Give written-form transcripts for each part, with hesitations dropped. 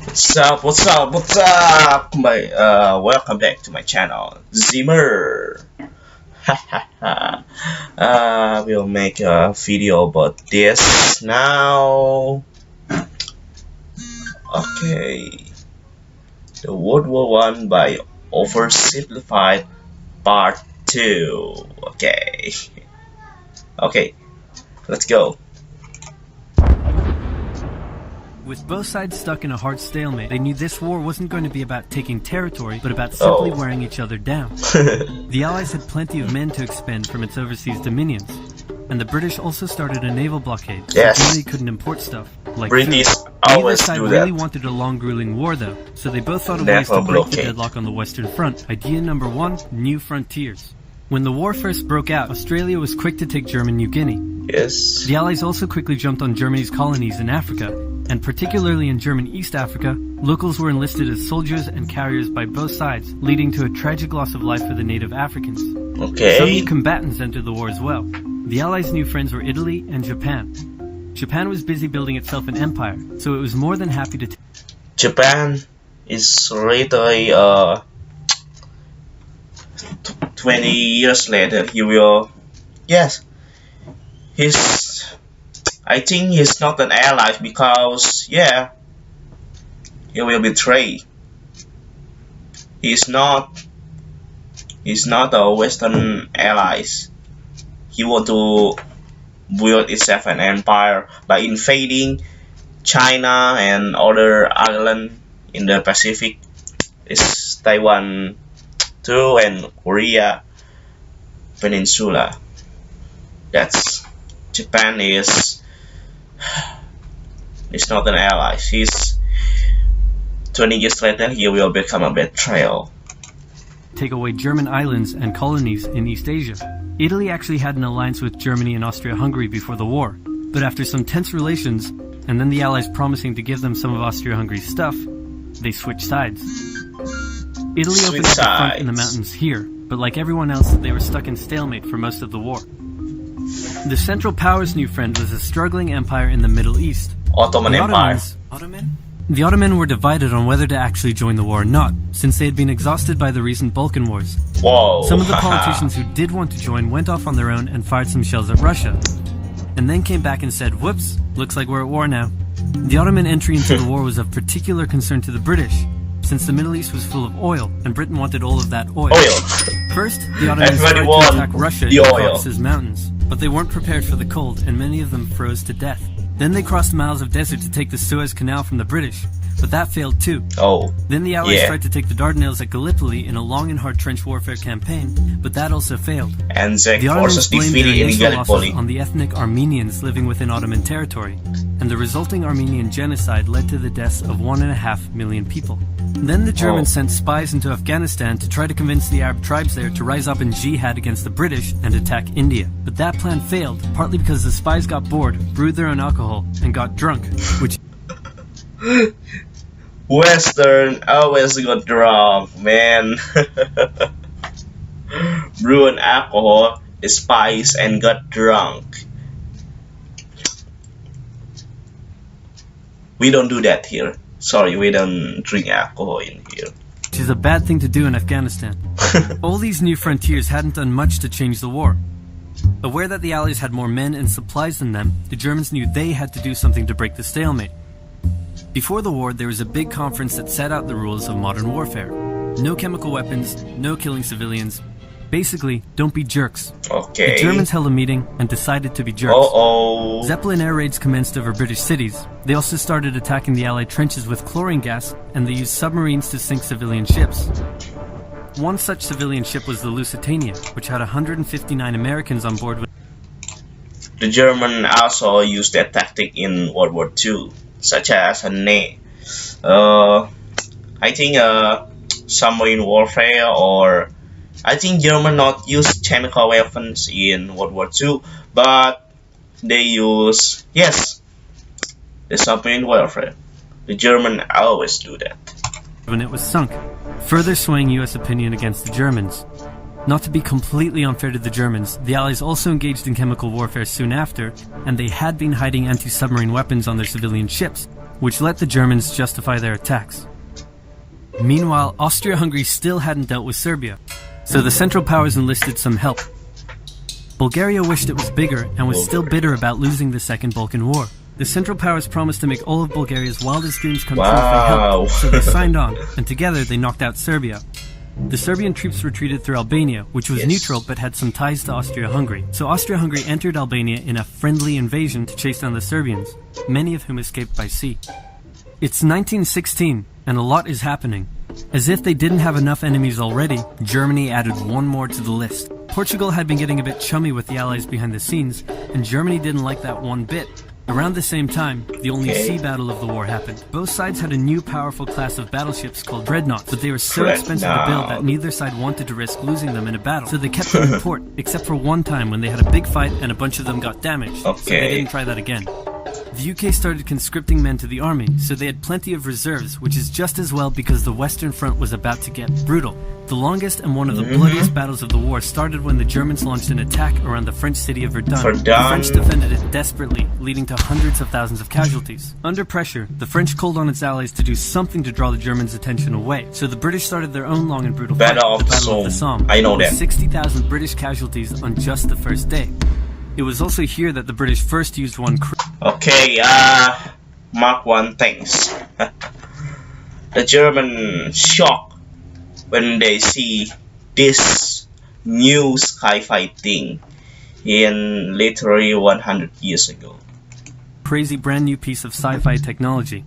What's up? What's up? What's up? Welcome back to my channel, Zeemer. We'll make a video about this now. Okay, the World War One by Oversimplified Part 2. Okay, let's go. With both sides stuck in a hard stalemate, they knew this war wasn't going to be about taking territory, but about simply wearing each other down. The Allies had plenty of men to expend from its overseas dominions, and the British also started a naval blockade, so Germany couldn't import stuff, like British food. always Neither side do really that. wanted a long grueling war though, so they both thought of ways to break the deadlock on the Western Front. Idea number 1, new frontiers. When the war first broke out, Australia was quick to take German New Guinea. Yes. The Allies also quickly jumped on Germany's colonies in Africa, and particularly in German East Africa, locals were enlisted as soldiers and carriers by both sides, leading to a tragic loss of life for the native Africans. Okay. Some new combatants entered the war as well. The Allies' new friends were Italy and Japan. Japan was busy building itself an empire, so it was more than happy to Japan is literally 20 years later he will, I think he's not an ally because he will betray. He's not a Western allies. He want to build itself an empire by invading China and other islands in the Pacific. It's Taiwan too, and Korea Peninsula. That's Japan is not an ally. He's 20 years later he will become a betrayal. take away German islands and colonies in East Asia. Italy actually had an alliance with Germany and Austria-Hungary before the war, but after some tense relations, and then the Allies promising to give them some of Austria-Hungary's stuff, they switched sides. Italy opened up a front in the mountains here, but like everyone else, they were stuck in stalemate for most of the war. The Central Powers' new friend was a struggling empire in the Middle East. Ottoman Empire. The Ottoman were divided on whether to actually join the war or not, since they had been exhausted by the recent Balkan Wars. Whoa. Some of the politicians who did want to join went off on their own and fired some shells at Russia, and then came back and said, whoops, looks like we're at war now. The Ottoman entry into the war was of particular concern to the British, since the Middle East was full of oil, and Britain wanted all of that oil. First, the Ottomans tried to attack Russia in the Caucasus Mountains, but they weren't prepared for the cold, and many of them froze to death. Then they crossed miles of desert to take the Suez Canal from the British, but that failed too. Then the Allies tried to take the Dardanelles at Gallipoli in a long and hard trench warfare campaign, but that also failed. And the Ottomans blamed their initial losses on the ethnic Armenians living within Ottoman territory, and the resulting Armenian genocide led to the deaths of 1.5 million people. Then the Germans sent spies into Afghanistan to try to convince the Arab tribes there to rise up in jihad against the British and attack India. But that plan failed, partly because the spies got bored, brewed their own alcohol, and got drunk, which Western always got drunk, man. Brewed alcohol, spice, and got drunk. We don't do that here. Sorry, we don't drink alcohol in here. Which is a bad thing to do in Afghanistan. All these new frontiers hadn't done much to change the war. Aware that the Allies had more men and supplies than them, the Germans knew they had to do something to break the stalemate. Before the war, there was a big conference that set out the rules of modern warfare. No chemical weapons, no killing civilians. Basically, don't be jerks. The Germans held a meeting and decided to be jerks. Zeppelin air raids commenced over British cities. They also started attacking the Allied trenches with chlorine gas, and they used submarines to sink civilian ships. One such civilian ship was the Lusitania, which had 159 Americans on board. The Germans also used that tactic in World War II, such as I think submarine warfare, or I think Germans not use chemical weapons in World War II, but they use, the submarine warfare. The Germans always do that. When it was sunk, further swaying US opinion against the Germans. Not to be completely unfair to the Germans, the Allies also engaged in chemical warfare soon after, and they had been hiding anti-submarine weapons on their civilian ships, which let the Germans justify their attacks. Meanwhile, Austria-Hungary still hadn't dealt with Serbia, so the Central Powers enlisted some help. Bulgaria wished it was bigger and was still bitter about losing the Second Balkan War. The Central Powers promised to make all of Bulgaria's wildest dreams come true if they helped, so they signed on, and together they knocked out Serbia. The Serbian troops retreated through Albania, which was neutral but had some ties to Austria-Hungary. So Austria-Hungary entered Albania in a friendly invasion to chase down the Serbians, many of whom escaped by sea. It's 1916, and a lot is happening. As if they didn't have enough enemies already, Germany added one more to the list. Portugal had been getting a bit chummy with the Allies behind the scenes, and Germany didn't like that one bit. Around the same time, the only sea battle of the war happened. Both sides had a new powerful class of battleships called dreadnoughts, but they were so expensive to build that neither side wanted to risk losing them in a battle, so they kept them in port, except for one time when they had a big fight and a bunch of them got damaged, so they didn't try that again. The UK started conscripting men to the army, so they had plenty of reserves, which is just as well because the Western Front was about to get brutal. The longest and one of the bloodiest battles of the war started when the Germans launched an attack around the French city of Verdun. The French defended it desperately, leading to hundreds of thousands of casualties. Under pressure, the French called on its allies to do something to draw the Germans' attention away, so the British started their own long and brutal fight, the Battle of the Somme. I know that. 60,000 British casualties on just the first day. It was also here that the British first used one. Okay, Mark 1, thanks. The German shock when they see this new sky fighting in literally 100 years ago. Crazy brand new piece of sci-fi technology.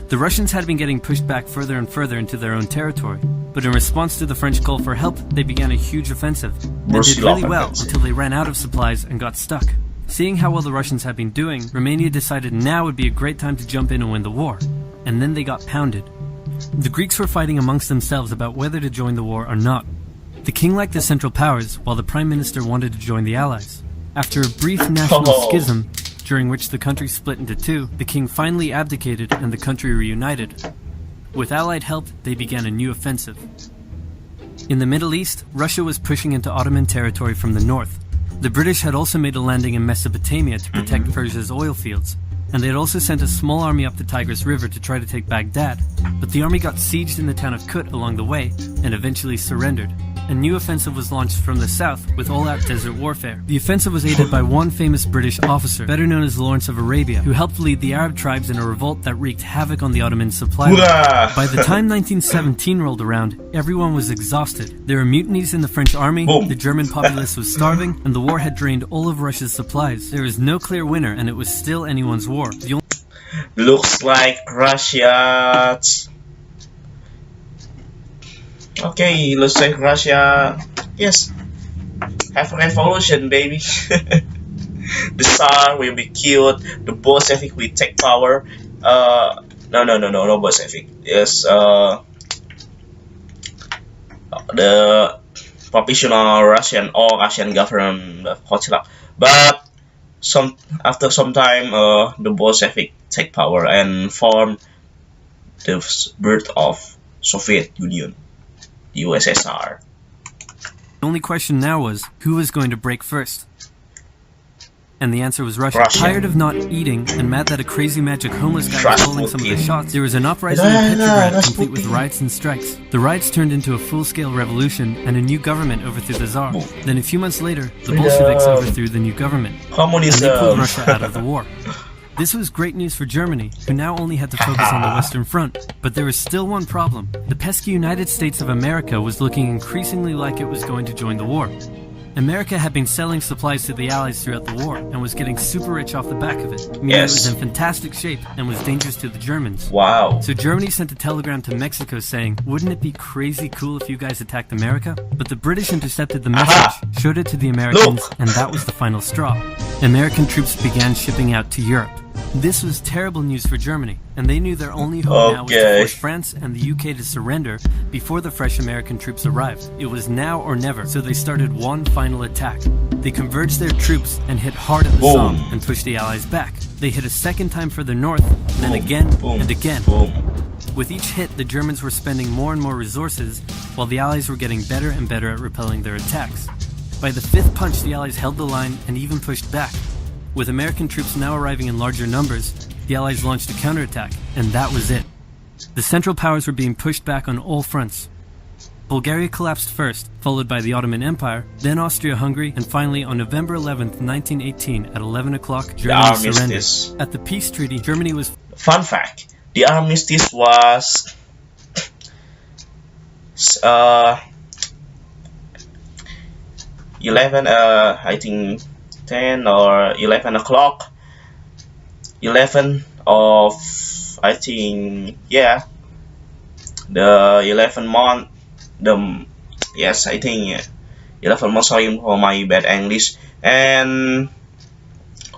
The Russians had been getting pushed back further and further into their own territory, but in response to the French call for help, they began a huge offensive, and did really well until they ran out of supplies and got stuck. Seeing how well the Russians had been doing, Romania decided now would be a great time to jump in and win the war, and then they got pounded. The Greeks were fighting amongst themselves about whether to join the war or not. The king liked the Central Powers, while the Prime Minister wanted to join the Allies. After a brief national schism, during which the country split into two, the king finally abdicated and the country reunited. With Allied help, they began a new offensive. In the Middle East, Russia was pushing into Ottoman territory from the north. The British had also made a landing in Mesopotamia to protect Persia's oil fields, and they had also sent a small army up the Tigris River to try to take Baghdad, but the army got sieged in the town of Kut along the way and eventually surrendered. A new offensive was launched from the south with all-out desert warfare. The offensive was aided by one famous British officer, better known as Lawrence of Arabia, who helped lead the Arab tribes in a revolt that wreaked havoc on the Ottoman supply line. By the time 1917 rolled around, everyone was exhausted. There were mutinies in the French army, the German populace was starving, and the war had drained all of Russia's supplies. There was no clear winner, and it was still anyone's war. Looks like Russia. Okay, looks like Russia, yes, have a revolution, baby. The Tsar will be killed, the Bolshevik will take power. No Bolshevik. Yes, the provisional Russian or Russian government, but after some time, the Bolshevik take power and form the birth of Soviet Union. USSR. The only question now was, who was going to break first? And the answer was Russia. Tired of not eating and mad that a crazy magic homeless guy was calling some of the shots, there was an uprising in Petrograd complete with riots and strikes. The riots turned into a full-scale revolution and a new government overthrew the Tsar. Then a few months later, the Bolsheviks overthrew the new government. And they pulled Russia out of the war. This was great news for Germany, who now only had to focus on the Western Front. But there was still one problem. The pesky United States of America was looking increasingly like it was going to join the war. America had been selling supplies to the Allies throughout the war and was getting super rich off the back of it, meaning it was in fantastic shape and was dangerous to the Germans. Wow. So Germany sent a telegram to Mexico saying, wouldn't it be crazy cool if you guys attacked America? But the British intercepted the message, showed it to the Americans, and that was the final straw. American troops began shipping out to Europe. This was terrible news for Germany, and they knew their only hope now was to force France and the UK to surrender before the fresh American troops arrived. It was now or never, so they started one final attack. They converged their troops and hit hard at the Somme and pushed the Allies back. They hit a second time further north, then again and again. With each hit, the Germans were spending more and more resources, while the Allies were getting better and better at repelling their attacks. By the fifth punch, the Allies held the line and even pushed back. With American troops now arriving in larger numbers, the Allies launched a counterattack, and that was it. The Central Powers were being pushed back on all fronts. Bulgaria collapsed first, followed by the Ottoman Empire, then Austria-Hungary, and finally on November 11th, 1918 at 11 o'clock, Germany surrendered. At the peace treaty, Germany was... Fun fact, the armistice was 11, I think 10 or 11 o'clock, 11 of, I think, yeah, the 11 month, yes, I think 11 months, sorry for my bad English, and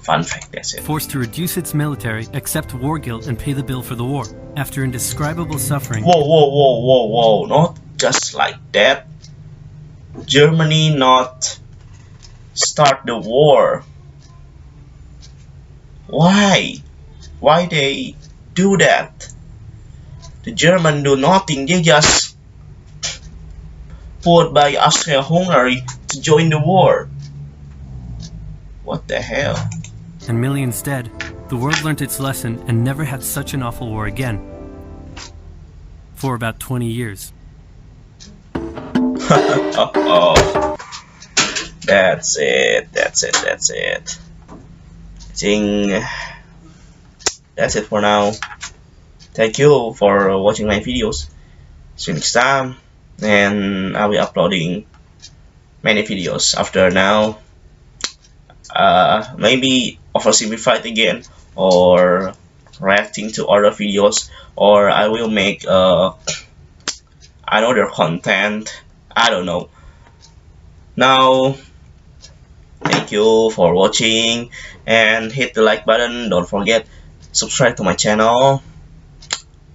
fun fact, that's it. Forced to reduce its military, accept war guilt, and pay the bill for the war. After indescribable suffering... Whoa, not just like that. Germany not start the war. Why? Why they do that? The Germans do nothing, they just put by Austria-Hungary to join the war. What the hell? And millions dead, the world learnt its lesson and never had such an awful war again. For about 20 years. Oh, that's it. I think that's it for now. Thank you for watching my videos. See you next time, and I'll be uploading many videos after now. Maybe oversimplified again, or reacting to other videos, or I will make another content. I don't know. Now, thank you for watching, and hit the like button. Don't forget subscribe to my channel.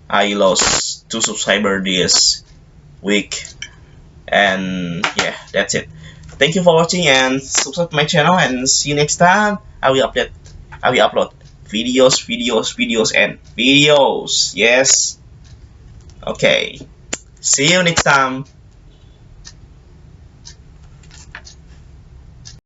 I lost 2 subscribers this week, and yeah, that's it. Thank you for watching, and subscribe to my channel, and see you next time. I will upload videos and videos. Yes. Okay. See you next time.